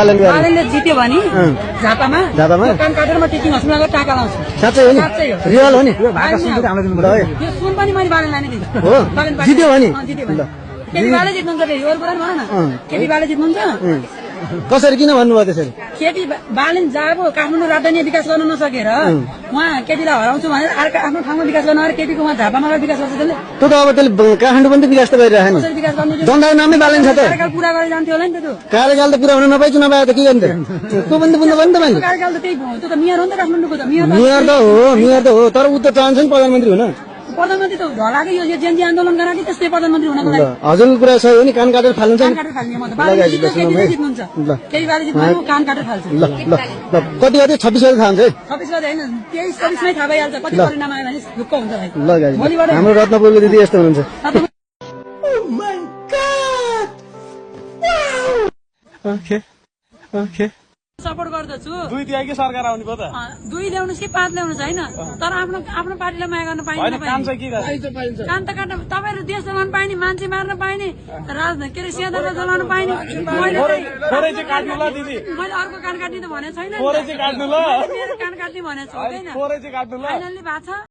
बालनले जित्यो भने झापामा कान काटेर म टिचिङ हस्पिटलमा टाका लाउँछु। साँच्चै हो नि? रियल हो नि? यो सुन पनि मैले बालन लाने दिन्छु। हो? जित्यो भने? जित्यो भने केटी बाले जित्नुहुन्छ रे, यो कुरा भन न। केटी बाले जित्नुहुन्छ? कसरी किन भन्नुभयो त्यसरी? केटी बालन जब काठमाडौँ राजधानी विकास गर्न नसकेर उहाँ केटीलाई हराउँछु भनेर अर्को आफ्नो ठाउँमा विकास गर्न आएर केटीको उहाँ झापामा विकास गर्छ त्यसले। त्यो त अब त्यसले काठमाडौँ पनि त विकास त गरिरहेको कसरी विकास गर्नु? जनताको नामै बालन छ त। कार्यकाल पुरा गरेर जान्थ्यो होला नि त त्यो। कार्यकाल त पुरा हुन नपाइ चुनाव आयो त के गर्ने? त्यो पनि त बुझ्नु पर्यो नि तपाईँले। कार्यकाल त त्यही भयो, त्यो त मेयर हो नि त काठमाडौँको त। मेयर त हो तर ऊ त चाहन्छ नि प्रधानमन्त्री हुन। प्रधानमन्त्री त ढलाकै यो जेएनजी आन्दोलन गराएको त्यस्तै प्रधानमन्त्री हुनको लागि। हजुरको कुरा सही हो नि, कान काटेर फाल्नुहुन्छ कान नि। काटेर फाल्ने म त बाले जित्नुहुन्छ। केही बाले जित्नु कान काटेर फाल्छ। ल कति गते 26 गते थाहा हुन्छ है। 26 गते हैन 23 24 मै थाहा भइहाल्छ कति परिणाम आयो भने ढुक्क हुन्छ भाइ। ल गाडी हाम्रो रत्नपुरको दिदी यस्तो हुनुहुन्छ। ओके सपोर्ट गर्दछु। दुई दिए कि सरकार आउने भयो त? दुई ल्याउनुस् कि पाँच ल्याउनुस् हैन, तर आफ्नो पार्टीलाई माया गर्न पाइन्छ। काम चाहिँ के गर्छ? काम त काट्न तपाईहरु देश चलाउन पाइने, मान्छे मार्न पाइने, राजनीति के रे स्यादालाई चलाउन पाइने। थोरै चाहिँ काट्नु ल दिदी। मैले अर्को कान काट्ने त भनेको छैन नि। थोरै चाहिँ काट्नु ल। मेरो कान काट्ने भनेको छैन। थोरै चाहिँ काट्नु ल। फाइनल्ली भएको छ।